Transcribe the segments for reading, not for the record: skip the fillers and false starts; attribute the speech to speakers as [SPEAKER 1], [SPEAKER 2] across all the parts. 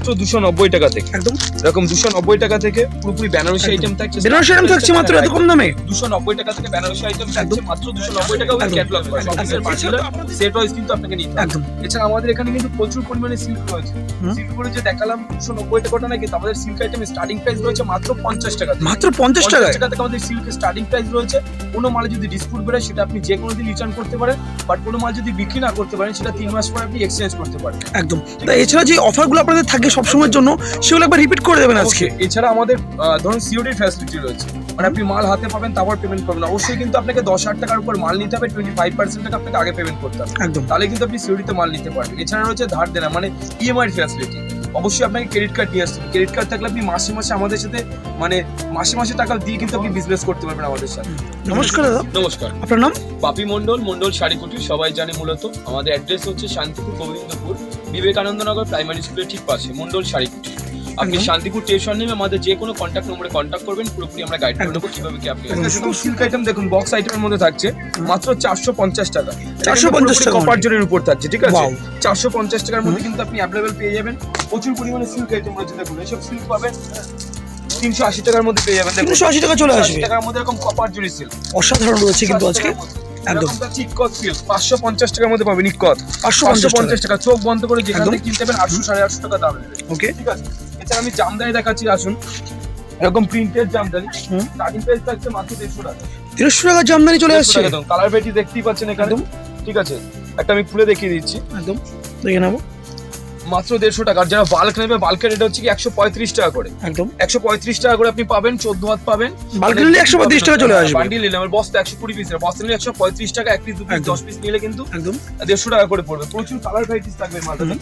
[SPEAKER 1] মাত্র 290 টাকা থেকে।
[SPEAKER 2] একদম
[SPEAKER 1] এরকম 290 টাকা থেকে পুরোপুরি বেনারসি আইটেম থাকছে।
[SPEAKER 2] বেনারসি আইটেম থাকছে মাত্র এত কম দামে?
[SPEAKER 1] 290 টাকা থেকে বেনারসি আইটেম থাকছে মাত্র 290 টাকা উইথ ক্যাটালগ অফিসের পার্সেল সেট ওয়াইজ কিন্তু আপনাকে নিতে হবে।
[SPEAKER 2] একদম।
[SPEAKER 1] এছাড়া আমাদের এখানে কিন্তু প্রচুর পরিমাণে সিল্ক রয়েছে। সিল্ক গুলো যে দেখালাম 290 টাকাটা না, কিন্তু আমাদের সিল্ক আইটেম স্টার্টিং প্রাইস রয়েছে মাত্র 50 টাকা থেকে।
[SPEAKER 2] মাত্র 50 টাকা
[SPEAKER 1] থেকে আমাদের সিল্ক স্টার্টিং প্রাইস রয়েছে। কোনো মালে যদি ডিসপুট বেরোয় সেটা আপনি যে কোনো দিন রিটার্ন করতে পারেন, বাট কোনো মাল যদি বিক্রি না করতে পারেন সেটা 3 মাস পরে আপনি এক্সচেঞ্জ করতে পারেন।
[SPEAKER 2] একদম। তা এছাড়া যে অফারগুলো আপনাদের থাকে সব সময়ের জন্য সেগুলো একবার রিপিট করে দেবেন আজকে।
[SPEAKER 1] এছাড়া আমাদের ধরুন সিওডি ফ্যাসিলিটি রয়েছে, মানে আপনি মাল হাতে পাবেন তারপর পেমেন্ট করবেন। অবশ্যই কিন্তু আপনাকে 10,000 টাকার উপর মাল নিতে হবে, 25% টাকা আপনাকে আগে পেমেন্ট করতে হবে,
[SPEAKER 2] একদম।
[SPEAKER 1] তাহলে কিন্তু আপনি সিওডিতে মাল নিতে পারবেন। এছাড়া রয়েছে ধার দেনা, মানে ইএমআই ফ্যাসিলিটি। অবশ্যই আপনাকে ক্রেডিট কার্ড নিয়ে আসতে হবে। ক্রেডিট কার্ড থাকলে আপনি মাসে মাসে আমাদের সাথে, মানে মাসে মাসে টাকা দিয়ে কিন্তু আপনি বিজনেস করতে পারবেন আমাদের সাথে।
[SPEAKER 2] নমস্কার দাদা।
[SPEAKER 1] নমস্কার,
[SPEAKER 2] আপনার নাম?
[SPEAKER 1] বাপি মন্ডল, মন্ডল শাড়ি কুটির সবাই জানে মূলত। আমাদের অ্যাড্রেস হচ্ছে শান্তিপুর গোবিন্দপুর, বিবেকানন্দনগর প্রাইমারি স্কুলের ঠিক পাশে মন্ডল শাড়ি কুটির। আপনি শান্তিপুর স্টেশন নেমে আমাদের যে কোনো কন্ট্যাক্ট নম্বরে কন্ট্যাক্ট করবেন, পুরোপুরি আমরা গাইড করে দেবো কিভাবে কি আপনি। সিল্ক আইটেম দেখুন, বক্স আইটেমের মধ্যে থাকছে মাত্র 450 টাকা।
[SPEAKER 2] 450 টাকা
[SPEAKER 1] কপার জরির উপর থাকছে, ঠিক আছে? 450 টাকার মধ্যে কিন্তু আপনি অ্যাভেলেবল পেয়ে যাবেন। প্রচুর পরিমাণে সিল্ক আইটেম রয়েছে। দেখুন এইসব সিল্ক পাবেন 380 টাকার মধ্যে পেয়ে যাবেন।
[SPEAKER 2] 380 টাকা চলে আসবে।
[SPEAKER 1] টাকার মধ্যে এরকম কপার জরি সিল্ক
[SPEAKER 2] অসাধারণ রয়েছে কিন্তু আজকে। একদম।
[SPEAKER 1] চিককত সিল্ক 550 টাকার মধ্যে পাবেন। নিকত
[SPEAKER 2] 550
[SPEAKER 1] টাকা। চোখ বন্ধ করে যেখান থেকে কিনতে পারেন 800 850 টাকা দাম নেবে।
[SPEAKER 2] ওকে,
[SPEAKER 1] ঠিক আছে। এছাড়া আমি জামদানি দেখাচ্ছি, আসুন। এরকম প্রিন্টেড জামদানি স্টার্টিং প্রাইস থাকছে মাত্র 150 টাকা।
[SPEAKER 2] 150 টাকা জামদানি চলে আসছে।
[SPEAKER 1] একদম কালার ভ্যারাইটি দেখতেই পাচ্ছেন এখানে, ঠিক আছে? একটা আমি খুলে দেখিয়ে দিচ্ছি,
[SPEAKER 2] একদম দেখে নেবো।
[SPEAKER 1] মাত্র 150 টাকা। আর যারা বাল্ক নেবে, বাল্কের রেট হচ্ছে কি 135 টাকা করে।
[SPEAKER 2] একদম
[SPEAKER 1] 135 টাকা করে আপনি পাবেন, 14 হাত পাবেন।
[SPEAKER 2] বাল্ক নিলে 135 টাকা চলে আসবে।
[SPEAKER 1] বান্ডিল নিলে আমার বস্তা 120 পিসের, বস্তা নিলে 135 টাকা। 1 পিস 2 পিস 10 পিস নিলে কিন্তু
[SPEAKER 2] একদম
[SPEAKER 1] 150 টাকা করে পড়বে। প্রচুর কালার ভ্যারাইটিস থাকবে মালটাতে।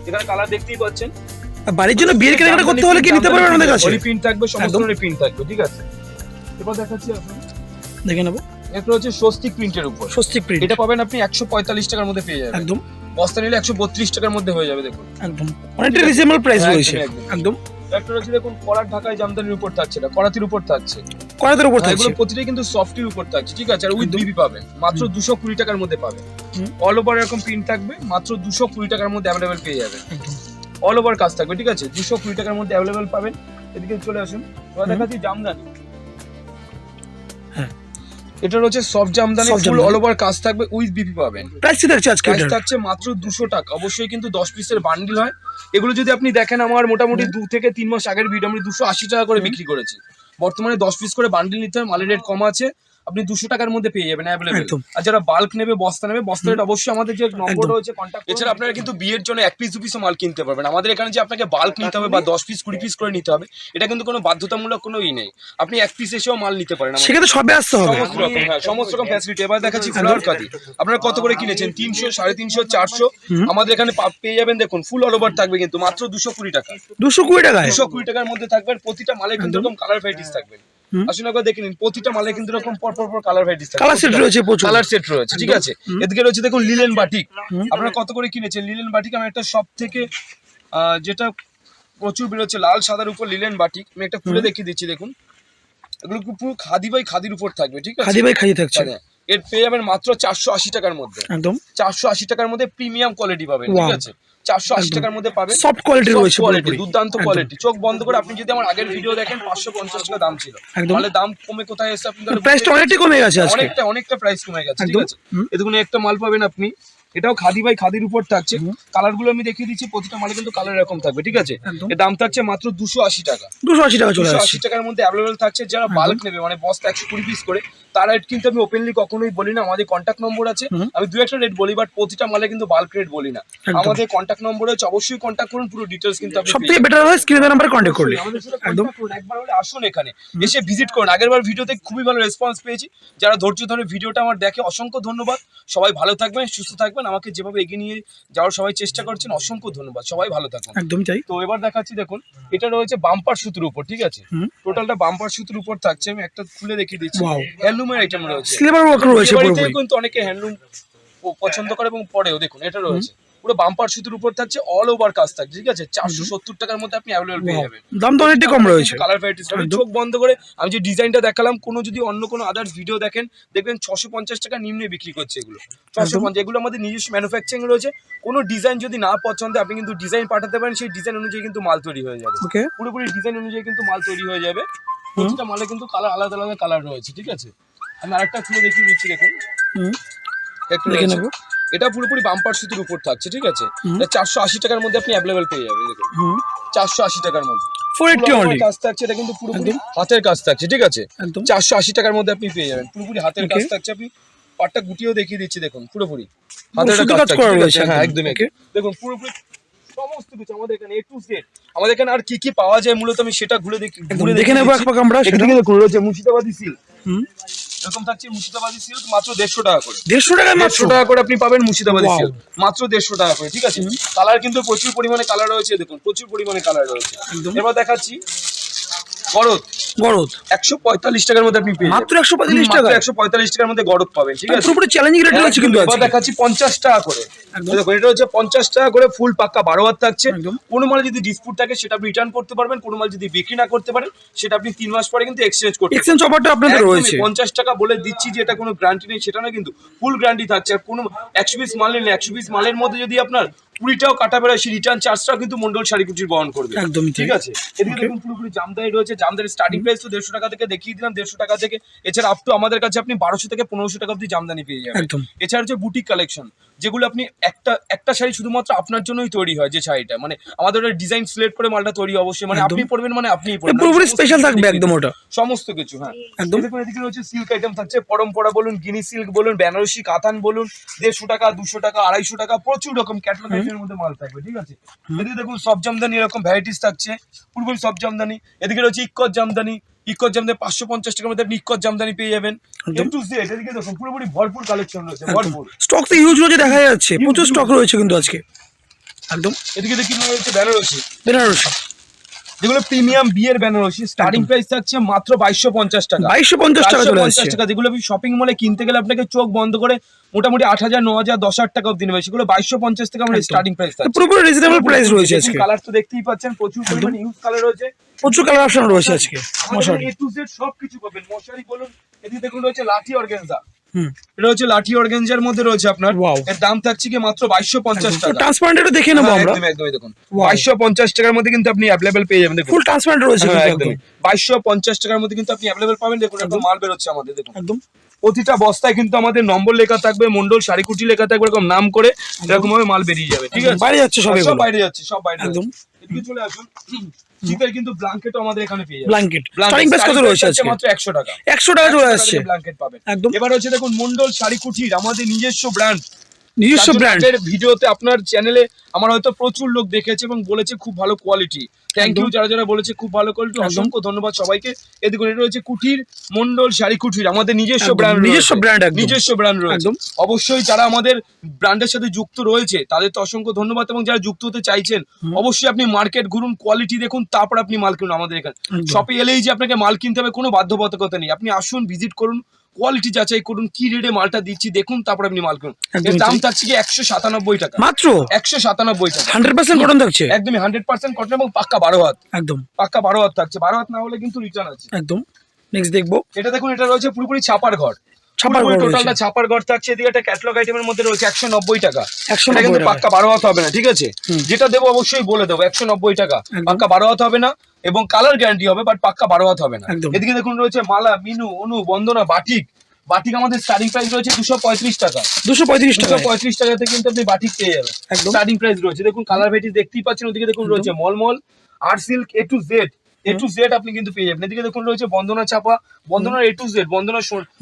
[SPEAKER 1] এখানে কালার দেখতেই পাচ্ছেন।
[SPEAKER 2] বাড়ির জন্য বিয়ের কেনাকাটা করতে হলে কি নিতে পারবেন আমাদের কাছে?
[SPEAKER 1] ওই প্রিন্ট থাকবে, সমস্ত ধরনের প্রিন্ট থাকবে, ঠিক আছে? এবার দেখাচ্ছি, আসুন
[SPEAKER 2] দেখে নেবো।
[SPEAKER 1] এটা হচ্ছে স্বস্তিক প্রিন্টের উপর।
[SPEAKER 2] স্বস্তিক প্রিন্ট,
[SPEAKER 1] এটা পাবেন আপনি 145 টাকার মধ্যে পেয়ে যাবেন।
[SPEAKER 2] একদম।
[SPEAKER 1] বস্তা নিলে 132 টাকার মধ্যে হয়ে যাবে। দেখুন
[SPEAKER 2] একদম অনেকটা রিজনেবল প্রাইস রয়েছে। একদম।
[SPEAKER 1] একটা রয়েছে দেখুন, কলার ঢাকায় জামদানির উপর থাকছে, এটা করাতির উপর থাকছে,
[SPEAKER 2] করাতের উপর থাকছে।
[SPEAKER 1] এগুলো প্রতিটাই কিন্তু সফটির উপর থাকছে, ঠিক আছে? আর উইথ বিবি পাবেন মাত্র 220 টাকার মধ্যে পাবেন। অল ওভার এরকম প্রিন্ট থাকবে, মাত্র 220 টাকার মধ্যে অ্যাভেলেবেল পেয়ে যাবেন। অল ওভার কাজ থাকবে, ঠিক আছে? 220 টাকার মধ্যে অ্যাভেলেবেল পাবেন। এদিকে চলে আসুন, এবার দেখাচ্ছি জামদানি।
[SPEAKER 2] হ্যাঁ,
[SPEAKER 1] এটা রয়েছে সফট জামদানি, ফুল অল ওভার কাজ থাকবে, উইথ বিপি পাবেন।
[SPEAKER 2] প্রাইস থাকছে আজকে,
[SPEAKER 1] প্রাইস থাকছে মাত্র 200 টাকা। অবশ্যই কিন্তু 10 পিসের বান্ডিল হয়। এগুলো যদি আপনি দেখেন, আমার মোটামুটি 2 থেকে 3 মাস আগের ভিডিও আমি 280 টাকা করে বিক্রি করেছি। বর্তমানে 10 পিস করে বান্ডিল নিতে হয়, মালের রেট কম আছে, আপনি 200 টাকার মধ্যে পেয়ে যাবেন অ্যাভেলেবেল। আর যারা বাল্ক নেবে, বস্তা নেবে, বস্তা রেট অবশ্যই আমাদের যে নম্বর রয়েছে কন্টাক্ট। এছাড়া আপনারা কিন্তু বিয়ের জন্য 1 পিস 2 পিসও মাল কিনতে পারবেন। আমাদের এখানে যে আপনাকে বাল্ক নিতে হবে বা 10 পিস 20 পিস করে নিতে হবে, এটা কিন্তু কোনো বাধ্যতামূলক কোনো নেই। আপনি 1 পিস এসেও মাল নিতে পারেন।
[SPEAKER 2] সেখানে সবে আসতে হবে,
[SPEAKER 1] সমস্ত রকম, হ্যাঁ, সমস্ত রকম ফ্যাসিলিটি। এবার দেখাচ্ছি ফ্লাওয়ার কাটি। আপনারা কত করে কিনেছেন? 300, 350, 400। আমাদের এখানে পেয়ে যাবেন, দেখুন ফুল অল ওভার থাকবে কিন্তু মাত্র 220 টাকা।
[SPEAKER 2] 220 টাকায়
[SPEAKER 1] 220 টাকার মধ্যে থাকবে। প্রতিটা মালে কিন্তু এরকম কালার ভ্যারাইটিস থাকবে। আসলে একবার দেখে নিন, প্রতিটা মালে কিন্তু এরকম পর কালার ভ্যারাইটিস থাকবে।
[SPEAKER 2] কালার সেট রয়েছে, প্রচুর
[SPEAKER 1] কালার সেট রয়েছে, ঠিক আছে? এদিকে রয়েছে দেখুন লিলেন বাটিক। আপনারা কত করে কিনেছেন? লিলেন বাটিক আমি একটা সব থেকে যেটা প্রচুর বেরোচ্ছে, লাল সাদার উপর লিলেন বাটিক। আমি একটা খুলে দেখিয়ে দিচ্ছি, দেখুন এগুলো পুরো খাদি বাই খাদির উপর থাকবে, ঠিক আছে?
[SPEAKER 2] খাদি বাই খাদি থাকছে।
[SPEAKER 1] এর পেয়ে যাবেন মাত্র 480 টাকার মধ্যে।
[SPEAKER 2] একদম
[SPEAKER 1] 480 টাকার মধ্যে প্রিমিয়াম কোয়ালিটি পাবেন, ঠিক আছে? 480 টাকার মধ্যে পাবেন।
[SPEAKER 2] সফট কোয়ালিটি রয়েছে,
[SPEAKER 1] কোয়ালিটি দুর্দান্ত কোয়ালিটি। চোখ বন্ধ করে আপনি যদি আমার আগের ভিডিও দেখেন, 550 টাকা দাম ছিল, তাহলে দাম কমে কোথায় এসে আপনি
[SPEAKER 2] প্রাইসটা অনেকটা কমে গেছে আজকে।
[SPEAKER 1] অনেকটা প্রাইস কমে গেছে, ঠিক আছে? এরকম একটা মাল পাবেন আপনি, এটাও খাদি বাই খাদির উপর থাকছে। কালার গুলো আমি দেখিয়ে দিচ্ছি, প্রতিটা মালে কিন্তু কালার এরকম থাকবে, ঠিক আছে? এর দাম থাকছে মাত্র 280 টাকা।
[SPEAKER 2] 280 টাকা চলে আসছে।
[SPEAKER 1] 280 টাকার মধ্যে অ্যাভেলেবেল থাকছে। যারা বাল্ক নেবে, মানে বস্তা 120 পিস করে, তার রেট কিন্তু আমি ওপেনলি কখনোই বলি না। আমাদের কন্ট্যাক্ট নম্বর আছে, আমি 2-1টা রেট বলি, বাট প্রতিটা মালে কিন্তু বাল্ক রেট বলি না। আমাদের কন্ট্যাক্ট নম্বর আছে, অবশ্যই কন্ট্যাক্ট করুন। পুরো ডিটেইলস কিন্তু আপনি
[SPEAKER 2] সবথেকে বেটার হয় স্ক্রিনের নাম্বারে কন্টাক্ট করলে।
[SPEAKER 1] আমাদের সাথে কন্ট্যাক্ট করুন, একবার হলে আসুন, এখানে এসে ভিজিট করুন। আগেরবার ভিডিওতে খুবই ভালো রেসপন্স পেয়েছি। যারা ধৈর্য ধরে ভিডিওটা আমার দেখে, অসংখ্য ধন্যবাদ। সবাই ভালো থাকবেন, সুস্থ থাকবেন। আমাকে যেভাবে এগিয়ে নিয়ে যাওয়ার সবাই চেষ্টা করছেন, অসংখ্য ধন্যবাদ। সবাই ভালো থাকুন।
[SPEAKER 2] একদম তাই।
[SPEAKER 1] তো এবার দেখাচ্ছি, দেখুন এটা রয়েছে বাম্পার সুতোর উপর, ঠিক আছে? টোটালটা বাম্পার সুতোর উপর থাকছে। আমি একটা খুলে দেখিয়ে দিচ্ছি। হ্যান্ডলুমের আইটেম রয়েছে,
[SPEAKER 2] সিলভার ওয়ার্ক রয়েছে পুরোপুরি।
[SPEAKER 1] কিন্তু অনেকে হ্যান্ডলুম পছন্দ করে এবং পরেও। দেখুন এটা রয়েছে পুরো বাম্পার সুতির উপর থাকছে, অল ওভার কাজ থাকছে, ঠিক আছে। 470 টাকার মধ্যে আপনি অ্যাভেলেবল পেয়ে যাবেন।
[SPEAKER 2] দাম তো অনেকটা কম রয়েছে।
[SPEAKER 1] কালার ভ্যারাইটিস হবে। চোখ বন্ধ করে আমি যে ডিজাইনটা দেখালাম, কোনো যদি অন্য কোনো আদার্স ভিডিও দেখেন দেখবেন 650 টাকা নিম্নে বিক্রি করছে এগুলো। 650, এগুলো আমাদের নিজস্ব ম্যানুফ্যাকচারিং রয়েছে। কোনো ডিজাইন যদি না পছন্দ আপনি কিন্তু ডিজাইন পাঠাতে পারেন, সেই ডিজাইন অনুযায়ী কিন্তু মাল তৈরি হয়ে যাবে।
[SPEAKER 2] ওকে,
[SPEAKER 1] পুরোপুরি ডিজাইন অনুযায়ী কিন্তু মাল তৈরি হয়ে যাবে। প্রতিটা মালে কিন্তু কালার আলাদা আলাদা কালার রয়েছে, ঠিক আছে। আমি আরেকটা খুলে দেখিয়ে দিচ্ছি, দেখুন একটু
[SPEAKER 2] দেখে
[SPEAKER 1] রয়েছে।
[SPEAKER 2] নেবো।
[SPEAKER 1] এটা পুরোপুরি বাম্পার সুতির উপর থাকছে, ঠিক আছে। এটা 480 টাকার মধ্যে আপনি অ্যাভেলেবল পেয়ে যাবেন, দেখুন 480 টাকার মধ্যে
[SPEAKER 2] 480 অনলি।
[SPEAKER 1] কাজ থাকছে, এটা কিন্তু পুরোপুরি হাতের কাজ থাকছে, ঠিক আছে।
[SPEAKER 2] একদম
[SPEAKER 1] 480 টাকার মধ্যে আপনি পেয়ে যাবেন, পুরোপুরি হাতের কাজ থাকছে। আপনি পাটটা গুটিয়েও দেখিয়ে দিচ্ছি, দেখুন পুরোপুরি হাতের
[SPEAKER 2] সুতো
[SPEAKER 1] কাজ
[SPEAKER 2] কাজ
[SPEAKER 1] থাকছে,
[SPEAKER 2] করা
[SPEAKER 1] ঠিক
[SPEAKER 2] রয়েছে
[SPEAKER 1] আছে। হ্যাঁ
[SPEAKER 2] একদম।
[SPEAKER 1] একদমই
[SPEAKER 2] Okay.
[SPEAKER 1] দেখুন পুরোপুরি সমস্ত কিছু আমাদের এখানে A to Z। আমাদের এখানে আর কি কি পাওয়া যায় মূলত আমি সেটা ঘুরে
[SPEAKER 2] দেখে নেবো এক পাক আমরা সেটা।
[SPEAKER 1] সেটা। দেখুন রয়েছে মুর্শিদাবাদী সিল্ক,
[SPEAKER 2] হুম,
[SPEAKER 1] এরকম থাকছে মুর্শিদাবাদী সিল্ক মাত্র 150 টাকা করে।
[SPEAKER 2] 150 টাকা মাত্র।
[SPEAKER 1] 150 টাকা করে আপনি পাবেন মুর্শিদাবাদী
[SPEAKER 2] Wow.
[SPEAKER 1] সিল্ক মাত্র 150 টাকা করে, ঠিক আছে। কালার কিন্তু প্রচুর পরিমাণে কালার রয়েছে, দেখুন প্রচুর পরিমাণে কালার রয়েছে।
[SPEAKER 2] একদম।
[SPEAKER 1] এবার দেখাচ্ছি গরদ,
[SPEAKER 2] গরদ
[SPEAKER 1] 145 টাকার মধ্যে আপনি পেয়ে
[SPEAKER 2] মাত্র
[SPEAKER 1] যাবেন।
[SPEAKER 2] 145
[SPEAKER 1] মাত্র
[SPEAKER 2] টাকা।
[SPEAKER 1] 145 টাকার মধ্যে গরদ পাবেন, ঠিক আছে।
[SPEAKER 2] পুরোপুরি চ্যালেঞ্জিং রেট রয়েছে কিন্তু
[SPEAKER 1] এবার
[SPEAKER 2] আজকে।
[SPEAKER 1] দেখাচ্ছি 50 টাকা করে।
[SPEAKER 2] একদম।
[SPEAKER 1] দেখুন এটা হচ্ছে 50 টাকা করে, ফুল পাক্কা 12 হাত থাকছে।
[SPEAKER 2] একদম।
[SPEAKER 1] কোনো মাল যদি ডিসপুট থাকে সেটা আপনি রিটার্ন করতে পারবেন, কোনো মাল যদি বিক্রি না করতে পারেন সেটা আপনি 3 মাস পরে কিন্তু এক্সচেঞ্জ করতে পারবেন।
[SPEAKER 2] এক্সচেঞ্জ অফারটা আপনাদের রয়েছে।
[SPEAKER 1] 50 টাকা বলে দিচ্ছি যে এটা কোনো গ্যারান্টি নেই সেটা না, কিন্তু ফুল গ্যারান্টি থাকছে। আর কোনো 100 পিস মাল নিলে 100 পিস মালের মধ্যে যদি আপনার 20টাও কাটা বেরোয়, সেই রিটার্ন চার্জটাও কিন্তু মন্ডল শাড়িকুটির বহন করবে,
[SPEAKER 2] একদমই
[SPEAKER 1] ঠিক আছে। এদিকে দেখুন পুরোপুরি জামদানি রয়েছে। জামদানির স্টার্টিং প্রাইস তো 150 টাকা থেকে দেখিয়ে দিলাম, 150 টাকা থেকে। এছাড়া আপ টু আমাদের কাছে আপনি 1200 থেকে 1500 টাকা অবধি জামদানি পেয়ে যাবেন।
[SPEAKER 2] একদম।
[SPEAKER 1] এছাড়া হচ্ছে বুটিক কালেকশন, যেগুলো আপনি একটা শাড়ি শুধুমাত্র আপনার জন্যই তৈরি হয়, যে শাড়িটা মানে আমাদের ডিজাইন সিলেক্ট করে মালটা তৈরি অবশ্যই, মানে
[SPEAKER 2] একদম।
[SPEAKER 1] আপনি পরবেন মানে আপনিই পরবেন,
[SPEAKER 2] পুরোপুরি
[SPEAKER 1] সমস্ত
[SPEAKER 2] স্পেশাল
[SPEAKER 1] কিছু
[SPEAKER 2] থাকবে
[SPEAKER 1] দেখিয়ে
[SPEAKER 2] একদম
[SPEAKER 1] দিই।
[SPEAKER 2] ওটা।
[SPEAKER 1] সমস্ত কিছু, হ্যাঁ
[SPEAKER 2] একদম।
[SPEAKER 1] দেখুন এদিকে রয়েছে সিল্ক আইটেম থাকছে, পরম্পরা বলুন, গিনি সিল্ক বলুন, বেনারসি কাতান বলুন, 150 টাকা 200 টাকা 250 টাকা, প্রচুর রকম ক্যাটালগ আইটেমের মধ্যে মাল থাকবে, ঠিক আছে। এদিকে দেখুন সব জামদানি এরকম ভ্যারাইটিস থাকছে, পুরোপুরি সব জামদানি। এদিকে রয়েছে ইক্কত জামদানি, 550 টাকার মধ্যে আপনি ইক্কত জামদানি পেয়ে যাবেন।
[SPEAKER 2] একদম।
[SPEAKER 1] A to Z, এদিকে দেখুন পুরোপুরি ভরপুর কালেকশন রয়েছে, ভরপুর।
[SPEAKER 2] স্টক তো ইউজ রয়েছে দেখা যাচ্ছে, প্রচুর স্টক রয়েছে কিন্তু আজকে। একদম
[SPEAKER 1] এদিকে দেখি রয়েছে বেনারসি,
[SPEAKER 2] বেনারসি
[SPEAKER 1] যেগুলো প্রিমিয়াম বিয়ের বেনারসি। স্টার্টিং প্রাইস থাকছে মাত্র 2250 টাকা।
[SPEAKER 2] 2250 টাকা চলে
[SPEAKER 1] 2250
[SPEAKER 2] আসছে।
[SPEAKER 1] টাকা, যেগুলো আপনি শপিং মলে কিনতে গেলে আপনাকে চোখ বন্ধ করে মোটামুটি 8000 9000 10,000 টাকা অবধি নেবে, সেগুলো 2250 টাকা আমাদের
[SPEAKER 2] একদম।
[SPEAKER 1] স্টার্টিং প্রাইস থাকছে।
[SPEAKER 2] পুরোপুরি রিজনেবল প্রাইস রয়েছে আজকে।
[SPEAKER 1] কালার তো দেখতেই পাচ্ছেন, প্রচুর পরিমাণে ইউজ কালার রয়েছে,
[SPEAKER 2] প্রচুর কালার অপশন রয়েছে আজকে। মশারি।
[SPEAKER 1] A to Z সবকিছু পাবেন। মশারি বলুন, এদিকে দেখুন রয়েছে লাঠি অর্গানজা,
[SPEAKER 2] হুম,
[SPEAKER 1] এটা হচ্ছে লাঠি অর্গানজার মধ্যে রয়েছে আপনার।
[SPEAKER 2] Wow.
[SPEAKER 1] এর দাম থাকছে কি মাত্র 2250 টাকা।
[SPEAKER 2] ট্রান্সপারেন্ট এটা দেখে নেবো
[SPEAKER 1] হ্যাঁ,
[SPEAKER 2] আমরা।
[SPEAKER 1] একদম দেখুন
[SPEAKER 2] Wow.
[SPEAKER 1] 2250 টাকার মধ্যে কিন্তু আপনি অ্যাভেলেবেল পেয়ে যাবেন, দেখুন
[SPEAKER 2] ফুল ট্রান্সপারেন্ট রয়েছে
[SPEAKER 1] হ্যাঁ,
[SPEAKER 2] কিন্তু
[SPEAKER 1] একদম
[SPEAKER 2] একদম।
[SPEAKER 1] 2250 টাকার মধ্যে কিন্তু আপনি অ্যাভেলেবল পাবেন। দেখুন একদম মাল বেরোচ্ছে আমাদের, দেখুন
[SPEAKER 2] একদম
[SPEAKER 1] প্রতিটা বস্তায় কিন্তু আমাদের নম্বর লেখা থাকবে, মন্ডল শাড়িকুটি লেখা থাকবে, এরকম নাম করে এরকম ভাবে মাল বেরিয়ে যাবে, ঠিক আছে।
[SPEAKER 2] বাইরে যাচ্ছে সব
[SPEAKER 1] সব
[SPEAKER 2] এগুলো।
[SPEAKER 1] বাইরে যাচ্ছে, সব বাইরে
[SPEAKER 2] একদম।
[SPEAKER 1] যাচ্ছে। এদিকে চলে আসুন, শীতের কিন্তু ব্ল্যাঙ্কেটও আমাদের এখানে পেয়ে যাবেন।
[SPEAKER 2] ব্ল্যাঙ্কেট স্টার্টিং প্রাইস কত রয়েছে আজকে?
[SPEAKER 1] মাত্র 100 টাকা।
[SPEAKER 2] 100 টাকা চলে আসছে।
[SPEAKER 1] ব্ল্যাঙ্কেট পাবেন
[SPEAKER 2] একদম।
[SPEAKER 1] এবার হচ্ছে দেখুন মন্ডল শাড়িকুটির আমাদের নিজস্ব ব্র্যান্ড,
[SPEAKER 2] নিজস্ব ব্র্যান্ড।
[SPEAKER 1] ভিডিওতে আপনার চ্যানেলে আমার হয়তো প্রচুর লোক দেখেছে এবং বলেছে খুব ভালো কোয়ালিটি। থ্যাংক ইউ যারা যারা বলেছে খুব ভালো কোয়ালিটি, অসংখ্য ধন্যবাদ সবাইকে। এদিকে এটা রয়েছে কুটির, মন্ডল শাড়ি কুটির, আমাদের নিজস্ব
[SPEAKER 2] একদম,
[SPEAKER 1] ব্র্যান্ড,
[SPEAKER 2] নিজস্ব brand একদম।
[SPEAKER 1] নিজস্ব ব্র্যান্ড রয়েছে।
[SPEAKER 2] একদম।
[SPEAKER 1] অবশ্যই যারা আমাদের ব্র্যান্ডের সাথে যুক্ত রয়েছে তাদের তো অসংখ্য ধন্যবাদ, এবং যারা যুক্ত হতে চাইছেন অবশ্যই আপনি মার্কেট ঘুরুন, কোয়ালিটি দেখুন, তারপর আপনি মাল কিনুন আমাদের এখানে।
[SPEAKER 2] একদম।
[SPEAKER 1] শপে এলেই যে আপনাকে মাল কিনতে হবে কোনো বাধ্যবাধকতা নেই, আপনি আসুন, ভিজিট করুন, কোয়ালিটি যাচাই করুন, কি রেটে মালটা দিচ্ছি দেখুন, তারপর আপনি মাল কিনুন।
[SPEAKER 2] একদম
[SPEAKER 1] এর দাম
[SPEAKER 2] ঠিক।
[SPEAKER 1] থাকছে কি 197 টাকা,
[SPEAKER 2] মাত্র
[SPEAKER 1] 197 টাকা।
[SPEAKER 2] 100% কটন থাকছে।
[SPEAKER 1] একদমই 100% কটন এবং পাক্কা 12 হাত,
[SPEAKER 2] একদম
[SPEAKER 1] পাক্কা 12 হাত থাকছে। 12 হাত না হলে কিন্তু রিটার্ন আছে।
[SPEAKER 2] একদম। নেক্সট দেখবো
[SPEAKER 1] এটা দেখুন, এটা রয়েছে পুরোপুরি ছাপার ঘর,
[SPEAKER 2] ছাপার ঘর
[SPEAKER 1] টোটালটা
[SPEAKER 2] রয়েছে।
[SPEAKER 1] ছাপার ঘর থাকছে। এদিকে একটা ক্যাটালগ আইটেমের মধ্যে রয়েছে 190 টাকা।
[SPEAKER 2] 190
[SPEAKER 1] এটা কিন্তু
[SPEAKER 2] টাকা।
[SPEAKER 1] পাক্কা 12 হাত হবে না, ঠিক আছে। যেটা দেবো অবশ্যই বলে দেবো, 190 টাকা
[SPEAKER 2] একদম।
[SPEAKER 1] পাক্কা 12 হাত হবে না, এবং কালার গ্যারান্টি হবে, বাট পাক্কা 12 হাত হবে না।
[SPEAKER 2] একদম।
[SPEAKER 1] এদিকে দেখুন রয়েছে মালা, মিনু, অনু, বন্দনা, বাটিক। বাটিক আমাদের স্টার্টিং প্রাইস রয়েছে 235 টাকা।
[SPEAKER 2] 235 টাকা।
[SPEAKER 1] 235 টাকা থেকে কিন্তু আপনি বাটিক পেয়ে যাবেন,
[SPEAKER 2] একদম।
[SPEAKER 1] স্টার্টিং প্রাইস রয়েছে। দেখুন কালার ভেরাইটি দেখতেই পাচ্ছেন। ওদিকে দেখুন রয়েছে মলমল, আর silk, A to Z, A to Z আপনি কিন্তু পেয়ে যাবেন। এদিকে দেখুন রয়েছে বন্দনা ছাপা, বন্দনা A to Z, Bandana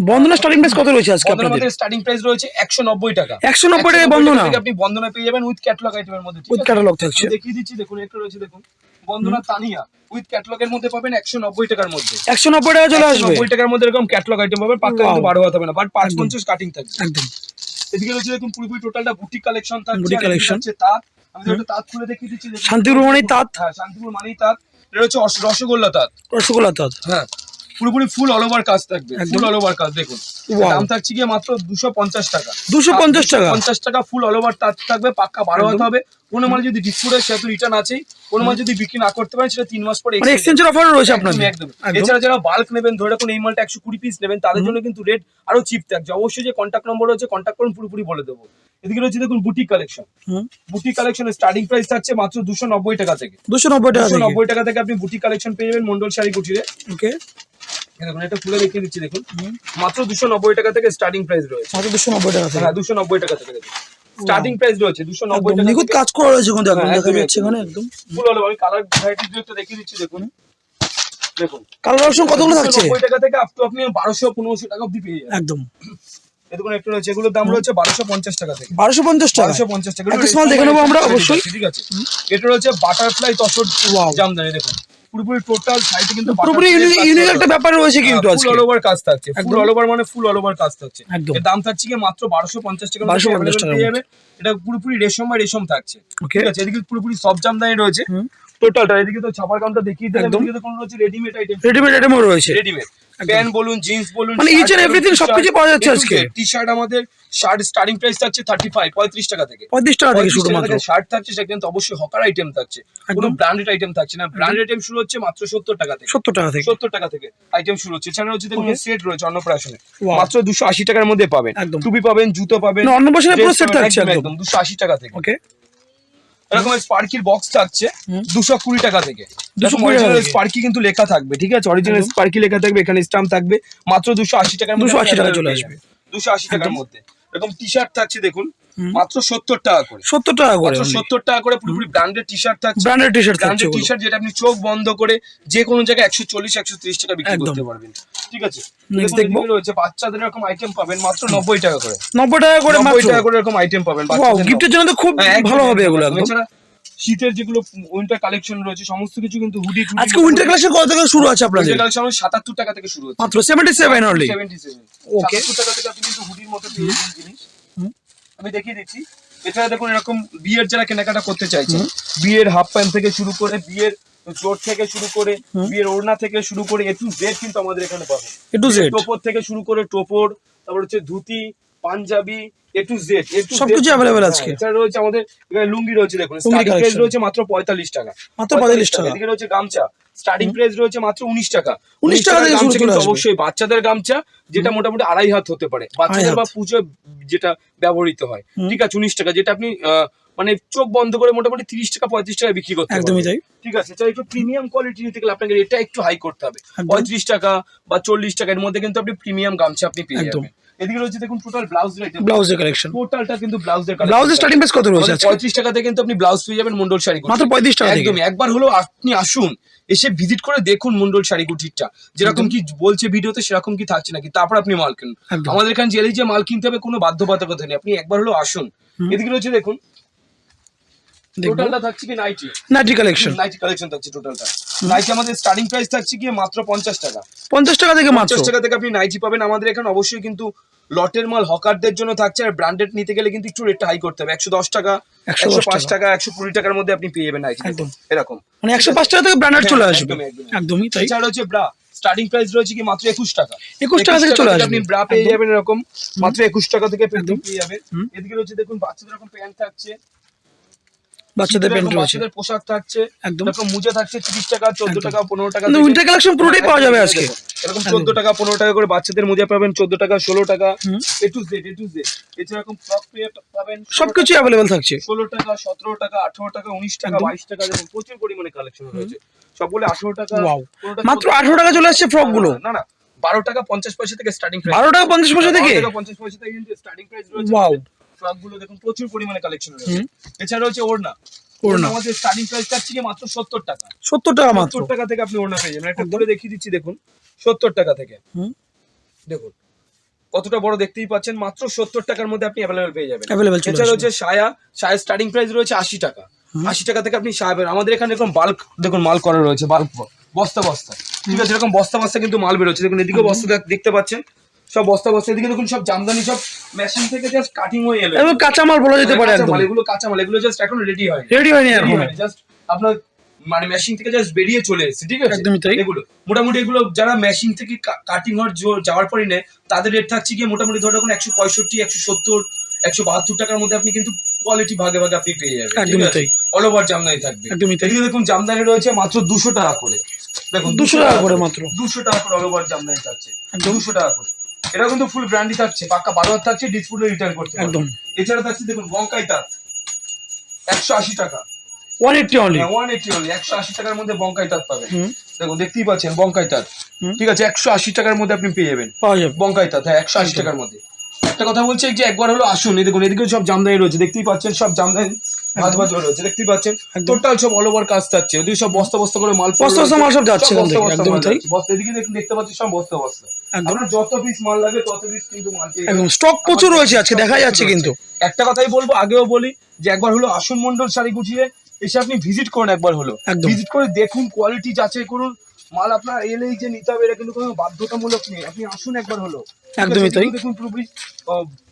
[SPEAKER 2] Bandhana starting price কত রয়েছে আজকে
[SPEAKER 1] বন্দনা
[SPEAKER 2] আপনাদের?
[SPEAKER 1] আমাদের স্টার্টিং প্রাইস রয়েছে 190 টাকা।
[SPEAKER 2] 190 টাকায় বন্দনা
[SPEAKER 1] থেকে আপনি বন্দনা পেয়ে যাবেন উইথ ক্যাটালগ আইটেমের মধ্যে, ঠিক
[SPEAKER 2] উইথ
[SPEAKER 1] আছে?
[SPEAKER 2] ক্যাটালগ থাকছে।
[SPEAKER 1] আমি দেখিয়ে দিচ্ছি, দেখুন একটা রয়েছে, দেখুন বন্দনা তানিয়া উইথ ক্যাটালগের মধ্যে পাবেন 190 টাকার মধ্যে।
[SPEAKER 2] 190 টাকা চলে আসবে।
[SPEAKER 1] 190 টাকার মধ্যে এরকম ক্যাটালগ আইটেম পাবেন, পাক্কা কিন্তু 12 হাত হবে না, বাট 550 কাটিং থাকবে।
[SPEAKER 2] একদম
[SPEAKER 1] এদিকে রয়েছে দেখুন পুরোপুরি টোটালটা বুটিক কালেকশন থাকছে।
[SPEAKER 2] বুটিক
[SPEAKER 1] আর এদিকে
[SPEAKER 2] collection।
[SPEAKER 1] হচ্ছে তাঁত, আমি একটা তাঁত খুলে দেখিয়ে দিচ্ছি, দেখুন।
[SPEAKER 2] শান্তিপুর মানেই তাঁত।
[SPEAKER 1] হ্যাঁ, শান্তিপুর মানেই তাঁত। এটা হচ্ছে রসগোল্লা তাঁত,
[SPEAKER 2] রসগোল্লা তাঁত।
[SPEAKER 1] হ্যাঁ পুরোপুরি ফুল অল ওভার কাজ থাকবে,
[SPEAKER 2] একদম।
[SPEAKER 1] ফুল অল ওভার কাজ দেখুন।
[SPEAKER 2] Wow.
[SPEAKER 1] দাম থাকছে গিয়ে মাত্র 250 টাকা।
[SPEAKER 2] 250 টাকা
[SPEAKER 1] 50 টাকা ফুল অল ওভার টাচ থাকবে, পাক্কা 12 হাত হবে। কোনো মাল যদি ডিসপুট হয় সেটা তো রিটার্ন আছেই, কোনো মাল যদি বিক্রি না করতে পারেন সেটা 3 মাস পরে
[SPEAKER 2] মানে এক্সচেঞ্জের অফারও রয়েছে আপনাদের।
[SPEAKER 1] একদম।
[SPEAKER 2] একদম।
[SPEAKER 1] এছাড়া যারা বাল্ক নেবেন, ধরে রাখুন এই মালটা 120 পিস নেবেন, তাদের জন্য কিন্তু রেট আরো চিপ থাকছে। অবশ্যই যে কন্ট্যাক্ট নম্বর রয়েছে কন্ট্যাক্ট করুন, পুরোপুরি বলে দেবো। এদিকে রয়েছে দেখুন বুটিক কালেকশন।
[SPEAKER 2] হুম।
[SPEAKER 1] বুটিক কালেকশনের স্টার্টিং প্রাইস থাকছে মাত্র 290 টাকা থেকে।
[SPEAKER 2] 290 টাকা থেকে।
[SPEAKER 1] 290 টাকা থেকে আপনি বুটিক কালেকশন পেয়ে যাবেন মন্ডল শাড়ি কুটিরে।
[SPEAKER 2] ওকে,
[SPEAKER 1] দেখুন এটা খুলে দেখিয়ে দিচ্ছি, দেখুন মাত্র 290 টাকা থেকে স্টার্টিং প্রাইস রয়েছে।
[SPEAKER 2] মাত্র 290 টাকা থেকে।
[SPEAKER 1] হ্যাঁ 290 টাকা থেকে দেখুন স্টার্টিং প্রাইস রয়েছে 290
[SPEAKER 2] একদম
[SPEAKER 1] টাকা
[SPEAKER 2] নিখুঁত
[SPEAKER 1] থেকে।
[SPEAKER 2] কাজ করা রয়েছে কিন্তু একদম
[SPEAKER 1] হ্যাঁ,
[SPEAKER 2] দেখা
[SPEAKER 1] একদমই,
[SPEAKER 2] যাচ্ছে এখানে একদম।
[SPEAKER 1] ফুল হলো, আমি কালার ভ্যারাইটি একটু দেখিয়ে দিচ্ছি, দেখুন দেখুন
[SPEAKER 2] কালার অপশন কতগুলো থাকছে?
[SPEAKER 1] 290 টাকা থেকে আপ টু আপনি 1200-1500 টাকা অবধি পেয়ে যাবেন।
[SPEAKER 2] একদম
[SPEAKER 1] দেখুন একটু রয়েছে, এগুলোর দাম রয়েছে 1250 টাকা থেকে।
[SPEAKER 2] 1250 টাকা।
[SPEAKER 1] 1250 টাকা।
[SPEAKER 2] একটা small দেখে নেবো আমরা অবশ্যই।
[SPEAKER 1] ঠিক আছে, এটা রয়েছে বাটারফ্লাই তসর
[SPEAKER 2] Wow.
[SPEAKER 1] জামদানি। দেখুন পুরোপুরি টোটাল সাইডে কিন্তু
[SPEAKER 2] পুরোপুরি ইউনিক একটা ব্যাপার রয়েছে কিন্তু
[SPEAKER 1] ফুল
[SPEAKER 2] আজকে।
[SPEAKER 1] অল ওভার কাজ থাকছে, ফুল
[SPEAKER 2] একদম।
[SPEAKER 1] অল ওভার মানে ফুল অল ওভার কাজ থাকছে।
[SPEAKER 2] একদম।
[SPEAKER 1] এর দাম থাকছে কি মাত্র 1250 টাকা।
[SPEAKER 2] 1250 টাকার
[SPEAKER 1] পেয়ে যাবে। এটা পুরোপুরি রেশম বা রেশম থাকছে।
[SPEAKER 2] ওকে।
[SPEAKER 1] ঠিক আছে, এদিকে পুরোপুরি সব জামদানি রয়েছে
[SPEAKER 2] হুম।
[SPEAKER 1] টোটালটা। এদিকে তো ছাপার কাউন্টার দেখিয়ে দিলাম,
[SPEAKER 2] একদম।
[SPEAKER 1] এদিকে তো কোনো রয়েছে রেডিমেড আইটেম,
[SPEAKER 2] রেডিমেড আইটেমও রয়েছে।
[SPEAKER 1] রেডিমেড প্যান্ট বলুন, জিন্স বলুন,
[SPEAKER 2] মানে each and everything সবকিছু পাওয়া যাচ্ছে আজকে।
[SPEAKER 1] টি শার্ট আমাদের শার্ট স্টার্টিং প্রাইস থাকছে 35 টাকা থেকে।
[SPEAKER 2] 35 টাকা থেকে শুধুমাত্র।
[SPEAKER 1] শার্ট থাকছে, সেটা কিন্তু অবশ্যই হকার আইটেম থাকছে, কোনো
[SPEAKER 2] একদম।
[SPEAKER 1] ব্র্যান্ডেড আইটেম থাকছে না। ব্র্যান্ডেড আইটেম শুরু হচ্ছে মাত্র 70 টাকা থেকে।
[SPEAKER 2] 70 টাকা থেকে।
[SPEAKER 1] 70 টাকা থেকে আইটেম শুরু হচ্ছে। এছাড়া হচ্ছে দেখুন
[SPEAKER 2] Okay.
[SPEAKER 1] সেট রয়েছে অন্নপ্রাশনে,
[SPEAKER 2] Wow.
[SPEAKER 1] মাত্র 280 টাকার মধ্যে পাবেন।
[SPEAKER 2] একদম।
[SPEAKER 1] টুপি পাবেন, জুতো পাবেন,
[SPEAKER 2] না, অন্নপ্রাশনে পুরো
[SPEAKER 1] dress
[SPEAKER 2] set
[SPEAKER 1] পাবেন,
[SPEAKER 2] থাকছে
[SPEAKER 1] একদম
[SPEAKER 2] একদম।
[SPEAKER 1] 280 টাকা থেকে।
[SPEAKER 2] ওকে,
[SPEAKER 1] এরকম স্পার্কির বক্স থাকছে
[SPEAKER 2] হুম।
[SPEAKER 1] 220 টাকা থেকে।
[SPEAKER 2] 220 টাকা থেকে।
[SPEAKER 1] স্পার্কি কিন্তু লেখা থাকবে, ঠিক আছে, অরিজিনাল
[SPEAKER 2] একদম।
[SPEAKER 1] স্পার্কি লেখা থাকবে, এখানে স্টাম্প থাকবে, মাত্র 280 টাকার মধ্যে
[SPEAKER 2] 280 টাকা
[SPEAKER 1] আপনি
[SPEAKER 2] চলে
[SPEAKER 1] পেয়ে
[SPEAKER 2] আসবে।
[SPEAKER 1] যাবেন। 280 টাকার
[SPEAKER 2] একদম।
[SPEAKER 1] মধ্যে এরকম টি শার্ট থাকছে, দেখুন
[SPEAKER 2] হুম।
[SPEAKER 1] মাত্র 70 টাকা করে।
[SPEAKER 2] 70 টাকা করে।
[SPEAKER 1] মাত্র 70 টাকা করে পুরোপুরি ব্র্যান্ডেড টি শার্ট থাকছে।
[SPEAKER 2] ব্র্যান্ডেড টি-শার্ট থাকছে
[SPEAKER 1] ব্র্যান্ডেড টি
[SPEAKER 2] ওগুলো।
[SPEAKER 1] শার্ট যেটা আপনি চোখ বন্ধ করে যে কোনো জায়গায় 140-130 টাকা বিক্রি
[SPEAKER 2] একদম।
[SPEAKER 1] করতে পারবেন। ঠিক আছে,
[SPEAKER 2] Next
[SPEAKER 1] দেখুন
[SPEAKER 2] দেখবো।
[SPEAKER 1] এদিকে রয়েছে বাচ্চাদের এরকম আইটেম পাবেন মাত্র 90 টাকা করে।
[SPEAKER 2] 90 টাকা করে
[SPEAKER 1] 90
[SPEAKER 2] মাত্র।
[SPEAKER 1] টাকা করে এরকম আইটেম পাবেন
[SPEAKER 2] ওয়াও,
[SPEAKER 1] বাচ্চাদের।
[SPEAKER 2] গিফটের জন্য তো খুব
[SPEAKER 1] হ্যাঁ, একদম,
[SPEAKER 2] ভালো হবে
[SPEAKER 1] একদম,
[SPEAKER 2] এগুলো
[SPEAKER 1] একদম।
[SPEAKER 2] একদম।
[SPEAKER 1] এছাড়া শীতের যেগুলো উইন্টার কালেকশন রয়েছে সমস্ত কিছু কিন্তু হুডি টুডি
[SPEAKER 2] আজকে উইন্টার কালেকশন কত থেকে শুরু আছে আপনাদের?
[SPEAKER 1] উইন্টার কালেকশন 77 টাকা থেকে শুরু হচ্ছে।
[SPEAKER 2] মাত্র 77 অনলি।
[SPEAKER 1] 77
[SPEAKER 2] Okay.
[SPEAKER 1] 77 টাকা থেকে আপনি কিন্তু হুডির মতো পেয়ে যাবেন জিনিস।
[SPEAKER 2] হুম।
[SPEAKER 1] আমি দেখিয়ে দিচ্ছি। এছাড়া দেখুন এরকম বিয়ের যারা কেনাকাটা করতে চাইছেন, বিয়ের হাফ প্যান্ট থেকে শুরু করে, বিয়ের চোট থেকে শুরু করে, বিয়ের ওড়না থেকে শুরু করে A to Z কিন্তু আমাদের এখানে পাবেন।
[SPEAKER 2] A to Z।
[SPEAKER 1] টোপর থেকে শুরু করে টোপর, তারপর হচ্ছে dhoti, panjabi, A to Z, A to Z
[SPEAKER 2] সবকিছু available আজকে।
[SPEAKER 1] হ্যাঁ, এছাড়া রয়েছে আমাদের এখানে লুঙ্গি রয়েছে, দেখুন
[SPEAKER 2] লুঙ্গি
[SPEAKER 1] স্টার্টিং প্রাইস
[SPEAKER 2] collection।
[SPEAKER 1] রয়েছে মাত্র 45 টাকা।
[SPEAKER 2] মাত্র 45 টাকা।
[SPEAKER 1] এদিকে রয়েছে গামছা, স্টার্টিং প্রাইস রয়েছে মাত্র 19 টাকা।
[SPEAKER 2] 19 টাকা থেকে শুরু
[SPEAKER 1] গামছা কিন্তু
[SPEAKER 2] চলে আসবে।
[SPEAKER 1] অবশ্যই বাচ্চাদের গামছা, যেটা মোটামুটি 2.5 হাত হতে পারে, বাচ্চাদের
[SPEAKER 2] হাত।
[SPEAKER 1] বা পুজো যেটা ব্যবহৃত হয়।
[SPEAKER 2] হুম।
[SPEAKER 1] ঠিক আছে, 19 টাকা, যেটা আপনি মানে চোখ বন্ধ করে মোটামুটি 30 টাকা 35 টাকা বিক্রি করতে
[SPEAKER 2] একদমই
[SPEAKER 1] পারবেন।
[SPEAKER 2] তাই।
[SPEAKER 1] ঠিক আছে, চাই একটু প্রিমিয়াম কোয়ালিটি নিতে গেলে আপনাকে রেটটা একটু হাই করতে হবে।
[SPEAKER 2] একদম।
[SPEAKER 1] 35 টাকা বা 40 টাকার মধ্যে কিন্তু আপনি প্রিমিয়াম গামছা আপনি পেয়ে
[SPEAKER 2] একদম।
[SPEAKER 1] যাবেন। এদিকে রয়েছে দেখুন টোটাল ব্লাউজের আইটেম,
[SPEAKER 2] ব্লাউজের কালেকশন।
[SPEAKER 1] টোটালটা কিন্তু ব্লাউজের
[SPEAKER 2] ব্লাউজের স্টার্টিং প্রাইস কত রয়েছে আজকে?
[SPEAKER 1] 35 টাকাতে কিন্তু আপনি ব্লাউজ পেয়ে যাবেন মন্ডল শাড়ি কুটির।
[SPEAKER 2] মাত্র 35 টাকা থেকে।
[SPEAKER 1] একদমই, একবার হলো আপনি আসুন, এসে ভিজিট করে দেখুন মন্ডল শাড়ি কুটিরটা যেরকম কি বলছে ভিডিওতে সেরকম কি থাকছে নাকি, তারপর আপনি মাল কিনুন।
[SPEAKER 2] একদম।
[SPEAKER 1] আমাদের এখানে জেলেই যে মাল কিনতে হবে কোনো বাধ্যবাধকতা নেই, আপনি একবার হলো আসুন। এদিকে রয়েছে দেখুন
[SPEAKER 2] দেখবো।
[SPEAKER 1] টোটালটা থাকছে কি nightie,
[SPEAKER 2] nightie collection.
[SPEAKER 1] Nightie collection থাকছে টোটালটা। নাইটি আমাদের স্টার্টিং প্রাইস থাকছে কি মাত্র 50 টাকা।
[SPEAKER 2] 50 টাকা থেকে মাত্র।
[SPEAKER 1] 50 টাকা থেকে আপনি নাইটি পাবেন। আমাদের এখানে অবশ্যই কিন্তু লটের মাল হকারদের জন্য থাকছে, আর ব্র্যান্ডেড নিতে গেলে কিন্তু একটু রেটটা হাই করতে হবে। 110 টাকা, 105 টাকা, 120 টাকার মধ্যে আপনি পেয়ে যাবেন নাইটি
[SPEAKER 2] একদম।
[SPEAKER 1] এরকম।
[SPEAKER 2] মানে 105 টাকা থেকে ব্র্যান্ডেড চলে
[SPEAKER 1] হ্যাঁ,
[SPEAKER 2] আসবে।
[SPEAKER 1] একদমই, একদমই।
[SPEAKER 2] একদমই তাই।
[SPEAKER 1] এছাড়া হচ্ছে ব্রা, স্টার্টিং প্রাইস রয়েছে কি মাত্র 21 টাকা।
[SPEAKER 2] 21 টাকা থেকে চলে আসবে।
[SPEAKER 1] আপনি ব্রা পেয়ে
[SPEAKER 2] একদম।
[SPEAKER 1] যাবেন এরকম মাত্র 21 টাকা থেকে
[SPEAKER 2] একদম।
[SPEAKER 1] পেয়ে যাবেন।
[SPEAKER 2] হুম।
[SPEAKER 1] এদিকে রয়েছে দেখুন বাচ্চাদের এরকম প্যান্ট থাকছে,
[SPEAKER 2] বাচ্চাদের প্যান্ট
[SPEAKER 1] এরকম
[SPEAKER 2] রয়েছে।
[SPEAKER 1] বাচ্চাদের পোশাক থাকছে,
[SPEAKER 2] একদম।
[SPEAKER 1] এরকম মোজা থাকছে 30 টাকা, 14 টাকা, 15 টাকা।
[SPEAKER 2] কিন্তু উইন্টার কালেকশন পুরোটাই পাওয়া যাবে আজকে।
[SPEAKER 1] এরকম 14 টাকা 15 টাকা করে বাচ্চাদের মোজা পাবেন, 14 টাকা 16 টাকা,
[SPEAKER 2] হুম।
[SPEAKER 1] A to Z, A to Z। এছাড়া এরকম ফ্রক পাবেন
[SPEAKER 2] সবকিছু অ্যাভেলেবেল থাকছে।
[SPEAKER 1] 16 টাকা, 17 টাকা, 18 টাকা, 19 টাকা,
[SPEAKER 2] একদম।
[SPEAKER 1] 22 টাকা, দেখুন প্রচুর পরিমাণে কালেকশন রয়েছে। সবগুলো 18 টাকা,
[SPEAKER 2] ওয়াও,
[SPEAKER 1] 15 টাকা,
[SPEAKER 2] মাত্র 18 টাকা চলে আসছে ফ্রক গুলো।
[SPEAKER 1] না না 12 টাকা 50 পয়সা থেকে স্টার্টিং প্রাইস।
[SPEAKER 2] 12 টাকা 50 পয়সা থেকে।
[SPEAKER 1] 12 টাকা 50 পয়সা থেকে কিন্তু স্টার্টিং প্রাইস রয়েছে।
[SPEAKER 2] ওয়াও।
[SPEAKER 1] ফ্রক গুলো দেখুন প্রচুর পরিমাণে কালেকশন রয়েছে।
[SPEAKER 2] হুম।
[SPEAKER 1] এছাড়া হচ্ছে ওড়না।
[SPEAKER 2] ওড়না।
[SPEAKER 1] আমাদের স্টার্টিং প্রাইস থাকছে কি মাত্র 70 টাকা।
[SPEAKER 2] 70 টাকা মাত্র।
[SPEAKER 1] 70 টাকা থেকে আপনি ওড়না পেয়ে যাবেন। একটা
[SPEAKER 2] একদম।
[SPEAKER 1] করে দেখিয়ে দিচ্ছি, দেখুন 70 টাকা থেকে।
[SPEAKER 2] হুম।
[SPEAKER 1] দেখুন কতটা বড় দেখতেই পাচ্ছেন, মাত্র 70 টাকার মধ্যে আপনি অ্যাভেলেবল পেয়ে যাবেন।
[SPEAKER 2] Available চলে
[SPEAKER 1] এছাড়া
[SPEAKER 2] আসবে।
[SPEAKER 1] হচ্ছে সায়া স্টার্টিং প্রাইস রয়েছে 80 টাকা। 80 টাকা থেকে আপনি সায়া পাবেন। আমাদের এখানে এরকম বাল্ক দেখুন মাল করা রয়েছে, বাল্ক বস্তা বস্তা। ঠিক আছে, এরকম বস্তা বস্তা কিন্তু মাল বেরোচ্ছে। দেখুন এদিকে বস্তা দেখতে পাচ্ছেন, সব বস্তা বস্তা। এদিকে দেখুন সব জামদানি, সব মেশিন থেকে জাস্ট কাটিং হয়ে এলো।
[SPEAKER 2] এবং কাঁচামাল বলা যেতে পারে একদম।
[SPEAKER 1] এগুলো কাঁচামাল, এগুলো জাস্ট এখন রেডি হয়,
[SPEAKER 2] রেডি হয়নি এখন।
[SPEAKER 1] জাস্ট আপনার মানে মেশিন থেকে জাস্ট বেরিয়ে চলে এসেছে, ঠিক আছে?
[SPEAKER 2] একদমই তাই।
[SPEAKER 1] এগুলো মোটামুটি এগুলো যারা মেশিন থেকে কাটিং হওয়ার যাওয়ার পরই নেয় তাদের রেট থাকছে গিয়ে মোটামুটি ধরে রাখুন 165, 170, 172 টাকার মধ্যে আপনি কিন্তু কোয়ালিটি ভাগে ভাগে আপনি পেয়ে যাবেন, ঠিক
[SPEAKER 2] একদমই
[SPEAKER 1] আছে?
[SPEAKER 2] তাই।
[SPEAKER 1] অল ওভার জামদানি থাকবে।
[SPEAKER 2] একদমই তাই।
[SPEAKER 1] এদিকে দেখুন জামদানি রয়েছে মাত্র 200 টাকা করে, দেখুন
[SPEAKER 2] 200 টাকা করে মাত্র।
[SPEAKER 1] 200 টাকা করে অল ওভার জামদানি থাকছে,
[SPEAKER 2] একদম।
[SPEAKER 1] 200 টাকা করে। এটা কিন্তু ফুল ব্র্যান্ডই থাকছে, পাক্কা 12 হাত থাকছে, ডিসপুটে রিটার্ন করতে পারবেন।
[SPEAKER 2] একদম।
[SPEAKER 1] এছাড়া থাকছে দেখুন বঙ্কাই তাঁত 180 টাকা,
[SPEAKER 2] 180 অনলি।
[SPEAKER 1] 180 only, 180 টাকার মধ্যে বঙ্কাই তাঁত পাবেন।
[SPEAKER 2] হুম।
[SPEAKER 1] দেখুন দেখতেই পাচ্ছেন বঙ্কাই তাঁত,
[SPEAKER 2] হুম।
[SPEAKER 1] ঠিক আছে? 180 টাকার মধ্যে আপনি পেয়ে যাবেন
[SPEAKER 2] পাওয়া যাবে।
[SPEAKER 1] বঙ্কাই তাঁত, হ্যাঁ 180 টাকার মধ্যে। একটা কথা বলছি যে একবার হলো আসুন, এই দেখুন এদিকে সব জামদানি রয়েছে, দেখতেই পাচ্ছেন সব জামদানি ভাঁজ ভাঁজ হয়ে রয়েছে, দেখতেই পাচ্ছেন
[SPEAKER 2] একদম।
[SPEAKER 1] টোটাল সব অল ওভার কাজ থাকছে। ওদিকে সব বস্তা বস্তা করে মাল পড়ে
[SPEAKER 2] বস্তা বস্তা
[SPEAKER 1] রয়েছে,
[SPEAKER 2] মাল সব যাচ্ছে এখান
[SPEAKER 1] বস্তা
[SPEAKER 2] থেকে,
[SPEAKER 1] বস্তা
[SPEAKER 2] একদমই
[SPEAKER 1] মাল
[SPEAKER 2] তাই।
[SPEAKER 1] যাচ্ছে। বস্তা এদিকে দেখুন, দেখতে পাচ্ছেন সব বস্তা বস্তা।
[SPEAKER 2] একদম।
[SPEAKER 1] আপনার যত পিস মাল লাগে তত পিস কিন্তু মাল পেয়ে
[SPEAKER 2] একদম
[SPEAKER 1] যাবেন।
[SPEAKER 2] স্টক প্রচুর রয়েছে আজকে, দেখা যাচ্ছে কিন্তু।
[SPEAKER 1] একটা কথাই বলবো, আগেও বলি যে একবার হলো আসুন মন্ডল শাড়ি গুছিয়ে এসে আপনি ভিজিট করুন, একবার হলো
[SPEAKER 2] একদম।
[SPEAKER 1] ভিজিট করে দেখুন, কোয়ালিটি যাচাই করুন। মাল আপনার এলেই যে নিতে হবে এটা কিন্তু কোনো বাধ্যতামূলক নেই, আপনি আসুন একবার হলো। ঠিক আছে?
[SPEAKER 2] একদমই তাই।
[SPEAKER 1] এদিকে দেখুন পুরোপুরি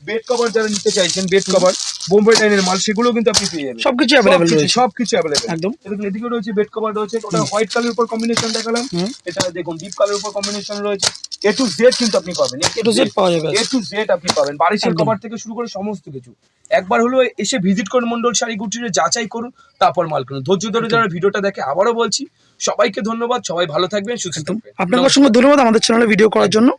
[SPEAKER 1] বেড কভার যারা নিতে চাইছেন, বেড কভার বোম্বে লাইনের মাল সেগুলো কিন্তু আপনি পেয়ে যাবেন,
[SPEAKER 2] সবকিছু অ্যাভেলেবেল রয়েছে।
[SPEAKER 1] সবকিছু অ্যাভেলেবেল।
[SPEAKER 2] একদম।
[SPEAKER 1] দেখুন এদিকে রয়েছে বেড কভার রয়েছে, ওটা হোয়াইট কালারের উপর কম্বিনেশন দেখালাম,
[SPEAKER 2] হুম।
[SPEAKER 1] এটা দেখুন ডিপ কালারের উপর কম্বিনেশন রয়েছে। A to Z কিন্তু আপনি পাবেন,
[SPEAKER 2] A to Z পাওয়া যাবে।
[SPEAKER 1] A to Z আপনি পাবেন, বারিশের
[SPEAKER 2] একদম।
[SPEAKER 1] কভার থেকে শুরু করে সমস্ত কিছু। একবার হলো এসে ভিজিট করুন মন্ডল শাড়ি কুটিরে, যাচাই করুন, তারপর মাল কিনুন। ধৈর্য ধরে যারা ভিডিওটা দেখে, আবারও বলছি সবাইকে ধন্যবাদ, সবাই ভালো থাকবেন, সুস্থ
[SPEAKER 2] একদম।
[SPEAKER 1] থাকবেন।
[SPEAKER 2] আপনাকে অসংখ্য ধন্যবাদ আমাদের চ্যানেলে ভিডিও করার জন্য।